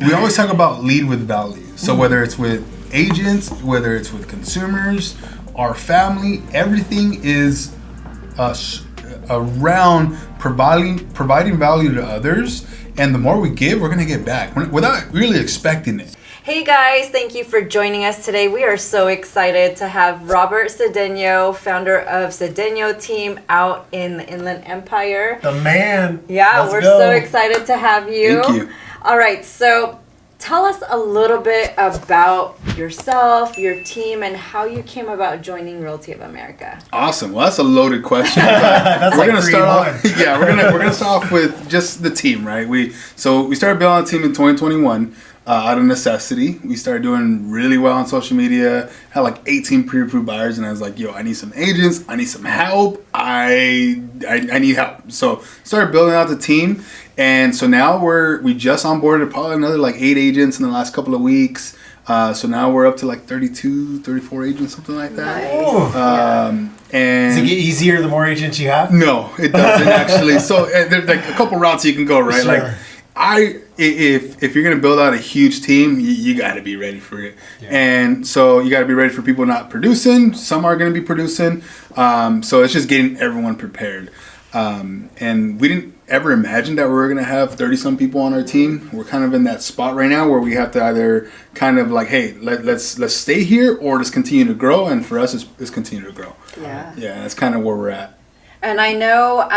we always talk about lead with value. So whether it's with agents, whether it's with consumers, our family, everything is around providing value to others. And the more we give, we're going to get back without really expecting it. Hey guys, thank you for joining us today. We are so excited to have Robert Cedeno, founder of Cedeno Team, out in the Inland Empire. The man. Yeah, Let's we're go. so excited to have you. Thank you. All right, so tell us a little bit about yourself, your team, and how you came about joining Realty of America. Awesome. Well, that's a loaded question. That's we're like gonna 3 start in off. 1. Yeah, we're gonna start off with just the team, right? We started building a team in 2021. Out of necessity. We started doing really well on social media, had like 18 pre-approved buyers, and I was like, yo, I need some agents, I need some help, I need help. So started building out the team, and so now we just onboarded probably another like 8 agents in the last couple of weeks. So now we're up to like 32, 34 agents, something like that. Nice. And Does it get easier the more agents you have? no, it doesn't actually. So there's like a couple routes you can go, right? Sure. Like if you're gonna build out a huge team, you got to be ready for it. Yeah. And so you got to be ready for people not producing. Some are gonna be producing. So it's just getting everyone prepared. And we didn't ever imagine that we were gonna have 30-some people on our team. We're kind of in that spot right now where we have to either kind of like, hey, let's stay here or just continue to grow. And for us, it's continue to grow. Yeah. Yeah, that's kind of where we're at. And I know,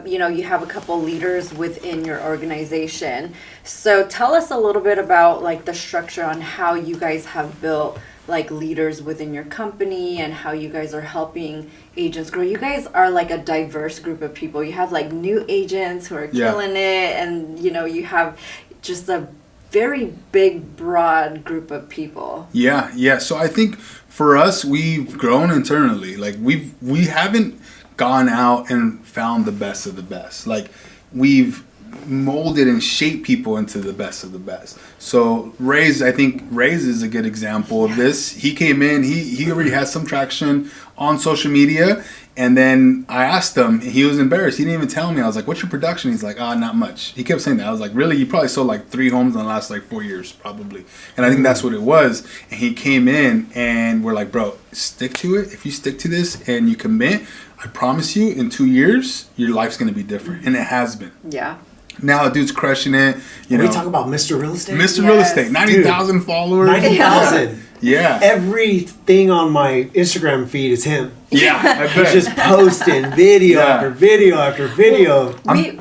you have a couple leaders within your organization. So tell us a little bit about like the structure on how you guys have built like leaders within your company and how you guys are helping agents grow. You guys are like a diverse group of people. You have like new agents who are killing it, and you have just a very big, broad group of people. Yeah. So I think for us, we've grown internally. Like we haven't gone out and found the best of the best. Like we've molded and shaped people into the best of the best. So Ray's is a good example of this. He came in, he already had some traction on social media, and then I asked him, he was embarrassed. He didn't even tell me. I was like, what's your production? He's like, not much. He kept saying that. I was like, really? You probably sold like 3 homes in the last like 4 years, probably. And I think that's what it was. And he came in and we're like, bro, stick to it. If you stick to this and you commit, I promise you in 2 years, your life's going to be different. And it has been. Yeah. Now the dude's crushing it. We talk about Mr. Real Estate? Mr. Real Estate, 90,000 followers. 90,000. Yeah. Everything on my Instagram feed is him. Yeah, I bet. He's just posting video after video after video.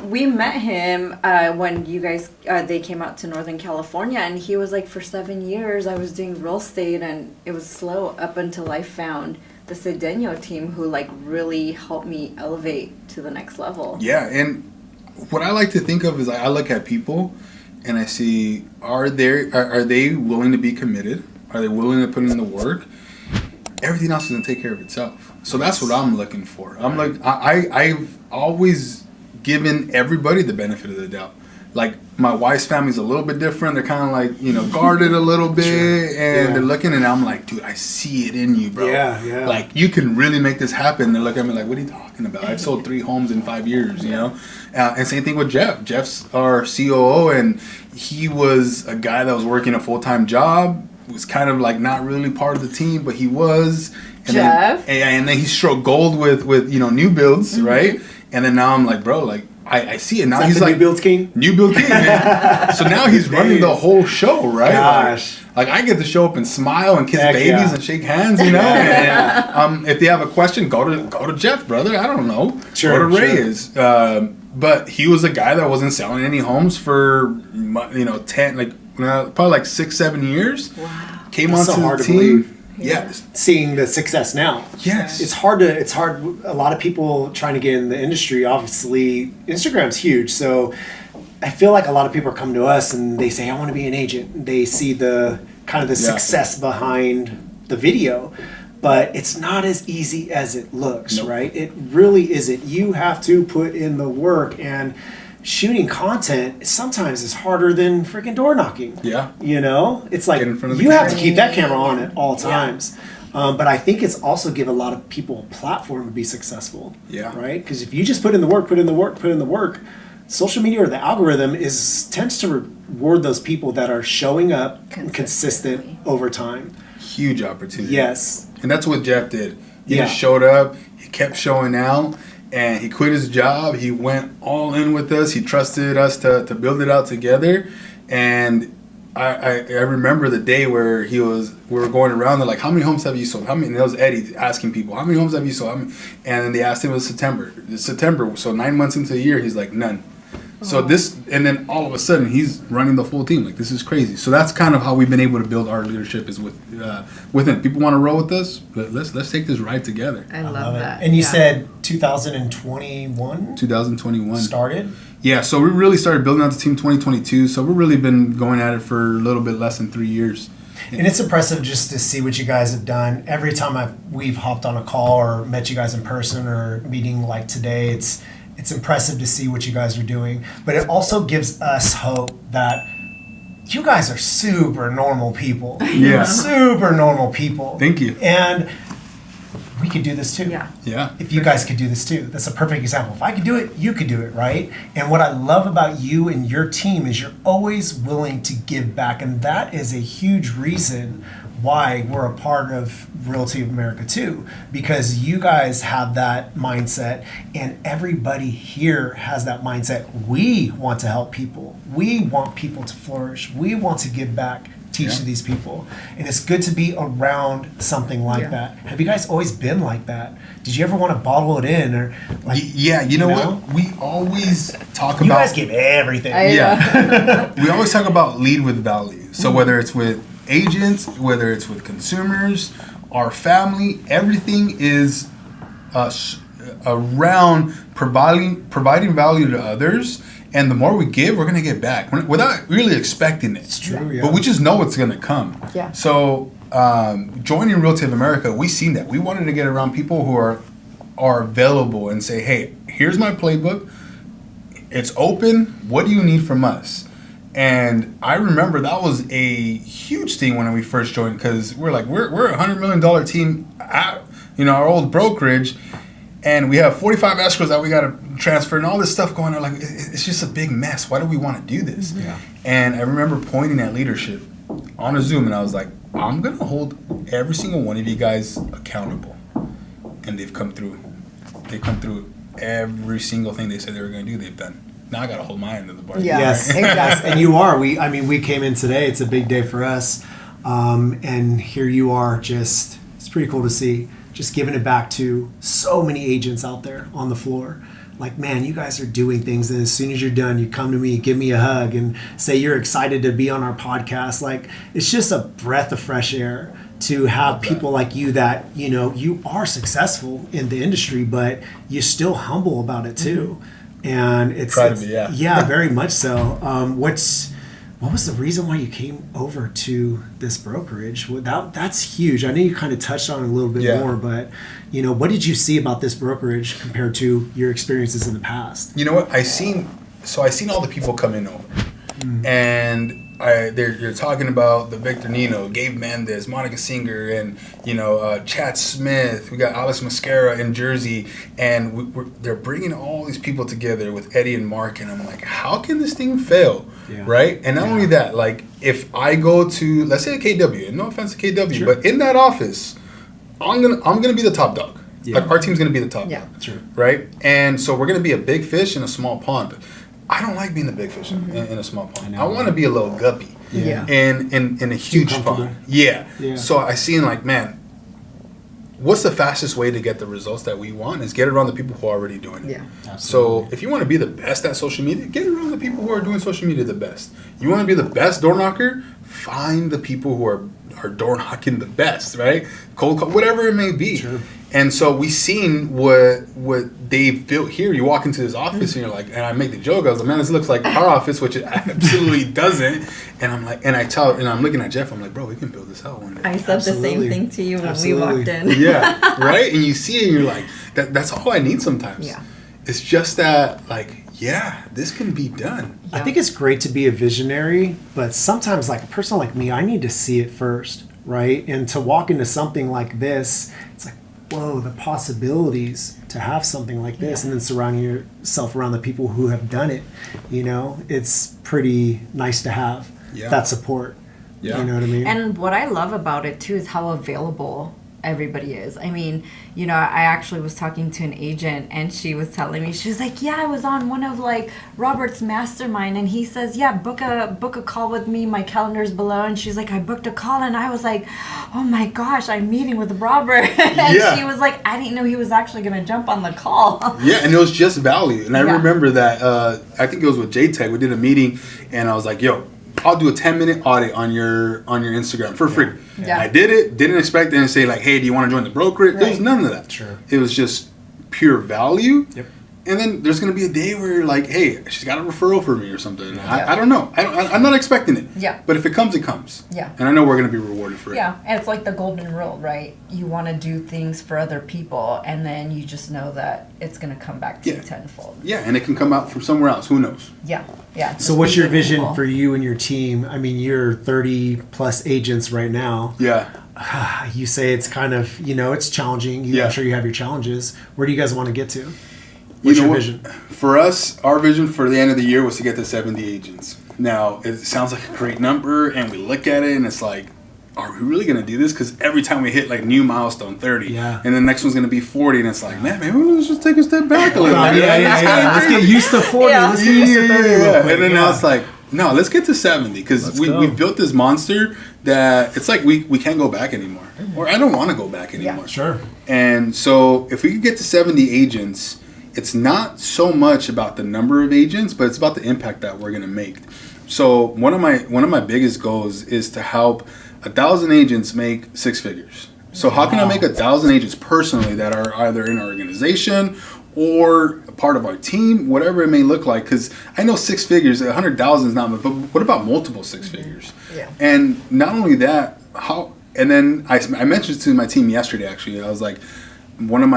We met him when you guys they came out to Northern California, and he was like, for 7 years I was doing real estate and it was slow up until I found the Cedeno team, who like really helped me elevate to the next level. Yeah, and what I like to think of is I look at people and I see, are they willing to be committed? Are they willing to put in the work? Everything else is going to take care of itself. So that's what I'm looking for. I'm like, I've always given everybody the benefit of the doubt. Like my wife's family's a little bit different. They're kind of like, guarded a little bit, and they're looking, and I'm like, dude, I see it in you, bro. Yeah. Like you can really make this happen. They're looking at me like, what are you talking about? I've sold 3 homes in 5 years, you know? And same thing with Jeff. Jeff's our COO, and he was a guy that was working a full-time job, was kind of like not really part of the team, but he was. And Jeff? Then he struck gold with new builds, right? And then now I'm like, bro, like, I see it now. He's like New Build King. New Build King, man. So now he's running the whole show, right? Gosh, like I get to show up and smile and kiss babies and shake hands, And if they have a question, go to Jeff, brother. I don't know. Sure, go to Reyes. But he was a guy that wasn't selling any homes for 10, probably like 6-7 years. Wow. Came That's onto so hard the to team. believe. Yeah. Seeing the success now. Yes. It's hard. A lot of people trying to get in the industry, obviously, Instagram's huge. So I feel like a lot of people are coming to us and they say, I want to be an agent. They see the kind of the success behind the video, but it's not as easy as it looks, right? It really isn't. You have to put in the work, and shooting content sometimes is harder than freaking door knocking. Yeah. It's like you have to keep that camera on at all times. But I think it's also give a lot of people a platform to be successful. Yeah. Right? Because if you just put in the work, social media or the algorithm tends to we're those people that are showing up consistent Consistently. over time. Huge opportunity. Yes. And that's what Jeff did. He Yeah. just showed up. He kept showing out. And he quit his job. He went all in with us. He trusted us to build it out together. And I remember the day where we were going around. They're like, "How many homes have you sold? How many?" And that was Eddie asking people, "How many homes have you sold?" And then they asked him, it was September. It's September. So 9 months into the year, he's like, "None." So and then all of a sudden, he's running the full team. Like, this is crazy. So that's kind of how we've been able to build our leadership is within. People want to roll with us. Let's take this ride together. I love that. And you Yeah. said 2021 2021 started? Yeah, so we really started building out the team 2022. So we've really been going at it for a little bit less than 3 years. And it's impressive just to see what you guys have done. Every time we've hopped on a call or met you guys in person or meeting like today, it's impressive to see what you guys are doing. But it also gives us hope that you guys are super normal people. Yeah. Super normal people. Thank you. And we could do this too. Yeah. Yeah. If you guys could do this too. That's a perfect example. If I could do it, you could do it, right? And what I love about you and your team is you're always willing to give back. And that is a huge reason why we're a part of Realty of America too. Because you guys have that mindset and everybody here has that mindset. We want to help people. We want people to flourish. We want to give back. Teach to these people, and it's good to be around something like that. Have you guys always been like that? Did you ever want to bottle it in, or like? Yeah, you know what? We always talk about. You guys give everything. Yeah, we always talk about lead with value. So whether it's with agents, whether it's with consumers, our family, everything is around providing value to others. And the more we give, we're going to get back without really expecting it. It's true, yeah. But we just know it's going to come. Yeah. So joining Realty of America, we've seen that. We wanted to get around people who are available and say, hey, here's my playbook. It's open. What do you need from us? And I remember that was a huge thing when we first joined because we're a $100 million team at our old brokerage. And we have 45 escrows that we got to transfer and all this stuff going on. Like, it's just a big mess. Why do we want to do this? Yeah. And I remember pointing at leadership on a Zoom, and I was like, I'm going to hold every single one of you guys accountable. And they've come through. They come through every single thing they said they were going to do, they've done. Now I got to hold my end of the bargain. Yeah. Yes, Exactly. and you are. We came in today. It's a big day for us, and here you are. It's pretty cool to see. Just giving it back to so many agents out there on the floor. Like, man, you guys are doing things, and as soon as you're done, you come to me, give me a hug, and say you're excited to be on our podcast. Like, it's just a breath of fresh air to have people like you that, you are successful in the industry, but you're still humble about it too. And it's Proud of me, yeah. Yeah, very much so. What was the reason why you came over to this brokerage? That's huge. I know you kind of touched on it a little bit more, but what did you see about this brokerage compared to your experiences in the past? You know what? I seen all the people coming over, and they're talking about the Victor Nino, Gabe Mendez, Monica Singer, and Chad Smith. We got Alex Mascara in Jersey, and they're bringing all these people together with Eddie and Mark, and I'm like, how can this thing fail? Yeah. Right? And not only that, like if I go to, let's say, a KW, and no offense to KW, Sure. but in that office, I'm gonna be the top dog. Yeah. Like our team's gonna be the top Yeah. dog. Sure. Right? And so we're gonna be a big fish in a small pond. I don't like being a big fish in a small pond. I want to be a little guppy Yeah. in a huge comfortable. pond. Yeah. Yeah. So I seen like, man, what's the fastest way to get the results that we want is get around the people who are already doing it. Yeah. Absolutely. So if you want to be the best at social media, get around the people who are doing social media the best. You want to be the best door knocker, find the people who are door knocking the best, right? Cold call, whatever it may be. Sure. And so we seen what they've built here. You walk into this office and you're like, and I make the joke, I was like, man, this looks like our office, which it absolutely doesn't. And I'm like, and I'm looking at Jeff, I'm like, bro, we can build this out one day. I said Absolutely. the same thing to you when Absolutely. we walked in. Yeah, right? And you see it and you're like, that's all I need sometimes. Yeah. It's just that, like, yeah, this can be done. I think it's great to be a visionary, but sometimes, like a person like me, I need to see it first, right? And to walk into something like this, it's like, whoa, the possibilities to have something like this, and then surrounding yourself around the people who have done it. It's pretty nice to have that support. You know what I mean? And what I love about it too is how available everybody is. I mean, I actually was talking to an agent, and she was telling me, she was like, I was on one of like Robert's mastermind, and he says, book a call with me, my calendar's below. And she's like, I booked a call, and I was like, oh my gosh, I'm meeting with Robert. And she was like, I didn't know he was actually going to jump on the call. And it was just value. And I remember that, I think it was with JTech, we did a meeting, and I was like, yo, I'll do a 10-minute audit on your Instagram for free. I did it. Didn't expect it to say like, hey, do you want to join the brokerage? There was none of that. Sure. It was just pure value. Yep. And then there's going to be a day where you're like, hey, she's got a referral for me or something. I don't know. I'm not expecting it. Yeah. But if it comes, it comes. Yeah. And I know we're going to be rewarded for it. Yeah. And it's like the golden rule, right? You want to do things for other people, and then you just know that it's going to come back to you tenfold. Yeah. And it can come out from somewhere else. Who knows? Yeah. Yeah. So what's your vision for you and your team? I mean, you're 30 plus agents right now. Yeah. You say it's kind of, it's challenging. I'm sure you have your challenges. Where do you guys want to get to? What's your vision? For us, our vision for the end of the year was to get to 70 agents. Now, it sounds like a great number, and we look at it, and it's like, are we really going to do this? Because every time we hit like new milestone 30, and the next one's going to be 40, and it's like, man, maybe let's just take a step back a little bit. Let's get used to 40. Let's get used to 30 real quick. And then now it's like, no, let's get to 70, because we've built this monster that it's like we can't go back anymore. Or I don't want to go back anymore. Sure. And so if we could get to 70 agents, it's not so much about the number of agents, but it's about the impact that we're going to make. So one of my biggest goals is to help 1,000 agents make 6 figures. So how can I make 1,000 agents personally that are either in our organization or a part of our team, whatever it may look like? Because I know 6 figures, 100,000 is not much, but what about multiple 6 figures? Yeah. And not only that, and then I mentioned to my team yesterday, actually, I was like, one of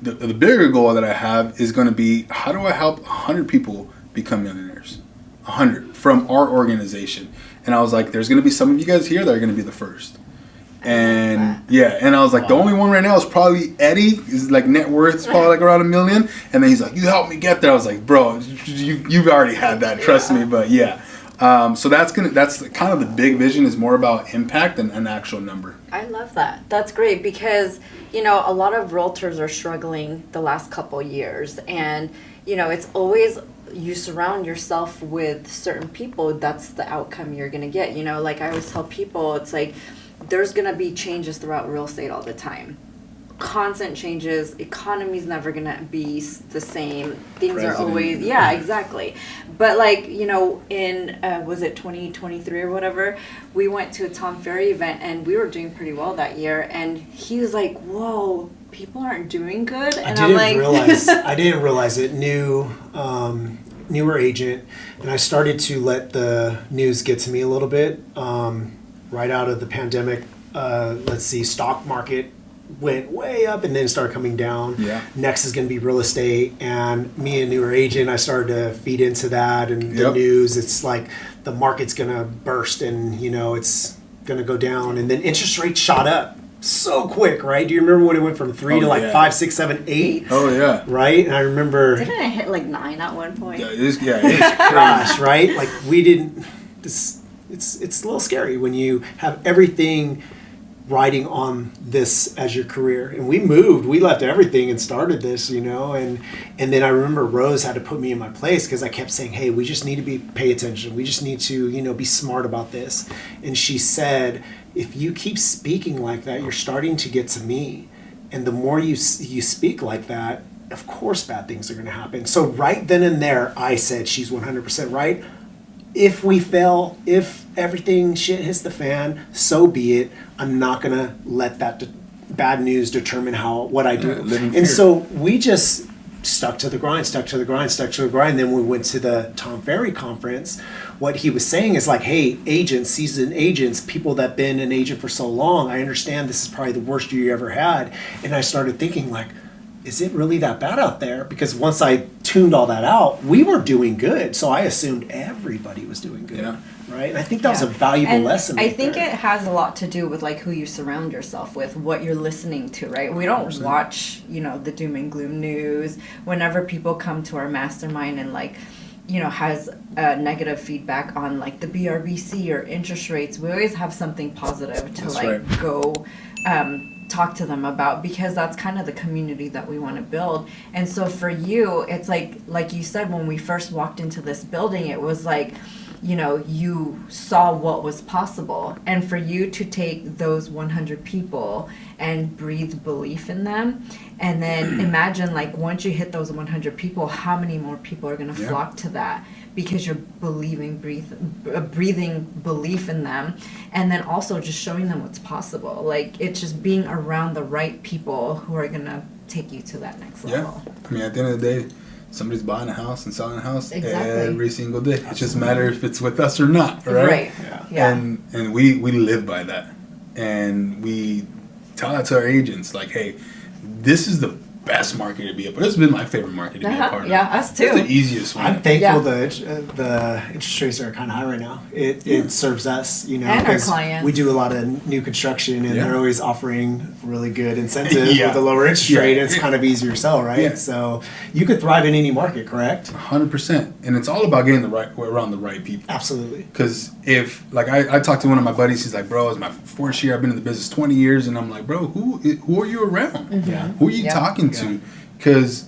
the bigger goal that I have is going to be, how do I help 100 people become millionaires? 100 from our organization. And I was like, there's going to be some of you guys here that are going to be the first. And and I was like, the only one right now is probably Eddie. Is like net worth is probably like around $1 million. And then he's like, you helped me get there. I was like, bro, you've already had that. Trust me. But so that's kind of the big vision, is more about impact than an actual number. I love that. That's great, because a lot of realtors are struggling the last couple years, and it's always, you surround yourself with certain people, that's the outcome you're gonna get. Like I always tell people, it's like there's gonna be changes throughout real estate all the time. Constant changes. Economy's never gonna be the same. Things are always exactly. But like in was it 2023 or whatever, we went to a Tom Ferry event, and we were doing pretty well that year, and he was like, whoa, people aren't doing good. And I didn't realize it. Newer agent, and I started to let the news get to me a little bit right out of the pandemic. Stock market went way up and then started coming down. Next is going to be real estate, and me, a newer agent, I started to feed into that, and the news, it's like the market's going to burst, and it's going to go down, and then interest rates shot up so quick, right? Do you remember when it went from 3 to like 5, 6, 7, 8? Oh yeah. Right? And I remember, didn't it hit like 9 at one point? It's gosh, right? Like we didn't. It's a little scary when you have everything riding on this as your career. And we left everything and started this, and then I remember Rose had to put me in my place, because I kept saying, hey, we just need to pay attention. We just need to, be smart about this. And she said, if you keep speaking like that, you're starting to get to me. And the more you speak like that, of course bad things are going to happen. So right then and there, I said, she's 100% right. If we fail, if everything shit hits the fan, so be it. I'm not going to let that bad news determine what I do. And so we just stuck to the grind. Then we went to the Tom Ferry conference. What he was saying is like, hey, agents, seasoned agents, people that have been an agent for so long, I understand this is probably the worst year you ever had. And I started thinking like, is it really that bad out there? Because once I tuned all that out, we were doing good. So I assumed everybody was doing good. right? And I think that was a valuable And lesson. I think it has a lot to do with like who you surround yourself with, what you're listening to, right? We don't watch, the doom and gloom news. Whenever people come to our mastermind and like, has negative feedback on like the BRBC or interest rates, we always have something positive to go talk to them about, because that's kind of the community that we want to build. And so for you, it's like you said, when we first walked into this building, it was like, you saw what was possible. And for you to take those 100 people and breathe belief in them, and then imagine like once you hit those 100 people, how many more people are going to flock to that, because you're breathing belief in them, and then also just showing them what's possible. Like, it's just being around the right people who are going to take you to that next level. I mean, at the end of the day, somebody's buying a house and selling a house Exactly. every single day. It just matters if it's with us or not, right? Right. Yeah. And we live by that. And we tell that to our agents, like, hey, this is the best market to be a part of. This has been my favorite market to be a part of. Yeah, us too. It's the easiest one. I'm thankful the interest rates are kind of high right now. It serves us, and our 'cause clients. we do a lot of new construction, and they're always offering really good incentives Yeah. with a lower interest rate. It's kind of easier to sell, right? Yeah. So you could thrive in any market, correct? 100%. And it's all about getting around the right people. Absolutely. Because if, like, I talked to one of my buddies, he's like, bro, it's my fourth year, I've been in the business 20 years, and I'm like, bro, who are you around? Yeah. Who are you talking to? Because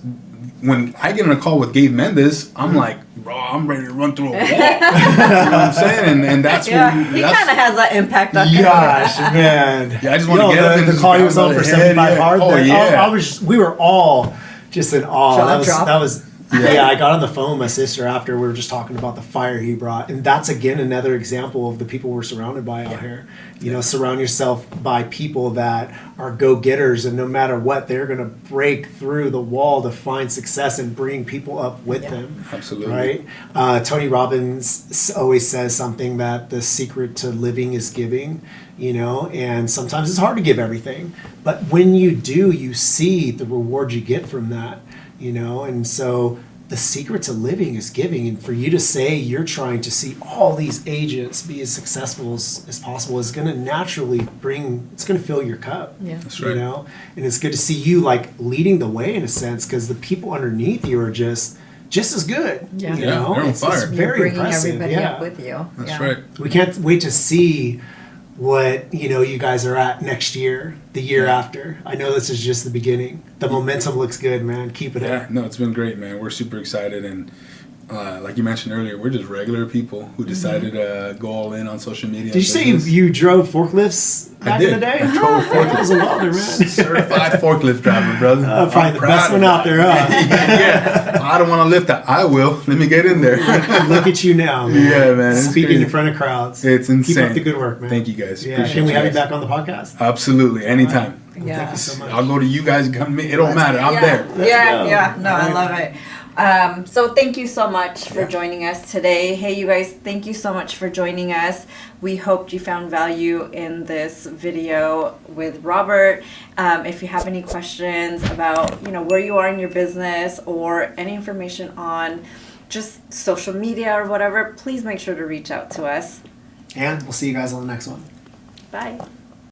when I get on a call with Gabe Mendes, I'm like, bro, I'm ready to run through a wall. You know what I'm saying? And that's he what kind of has that impact on Gosh, man. Yeah, I just want to get up and the just call he grab was on by for the head, 75 yeah. hard. Oh, yeah. We were all just in awe. Jaw drop. That was yeah. I got on the phone with my sister after. We were just talking about the fire he brought, and that's again another example of the people we're surrounded by out here. Surround yourself by people that are go-getters, and no matter what, they're going to break through the wall to find success and bring people up with them. Absolutely. Right? Tony Robbins always says something that the secret to living is giving, and sometimes it's hard to give everything. But when you do, you see the reward you get from that, and so the secret to living is giving. And for you to say you're trying to see all these agents be as successful as possible is going to naturally it's going to fill your cup. Yeah. That's right. And it's good to see you like leading the way in a sense, because the people underneath you are just as good. Yeah. They're on It's fire. very bringing impressive. everybody Yeah. up with you. That's right. We can't wait to see what you guys are at next year, the year after. I know this is just the beginning. The momentum looks good, man. Keep it up. No, it's been great, man. We're super excited, and like you mentioned earlier, we're just regular people who decided to go all in on social media. Did you say you drove forklifts back in the day? I drove a forklift. That was a welder, man. Certified forklift driver, brother. Probably the best one out there, huh? Yeah, I don't want to lift that. I will. Let me get in there. Look at you now, man. Yeah, man. It's Speaking crazy. in front of crowds. It's insane. Keep up the good work, man. Thank you, guys. Yeah. Appreciate Can we have you guys. back on the podcast? Absolutely, anytime. Yeah. Thank you so much. I'll go to you guys. Come, it don't matter. I'm there. go. Yeah. No, I Alright. love it. So thank you so much for joining us today. Hey, you guys, thank you so much for joining us. We hoped you found value in this video with Robert. If you have any questions about, where you are in your business, or any information on just social media or whatever, please make sure to reach out to us. And we'll see you guys on the next one. Bye.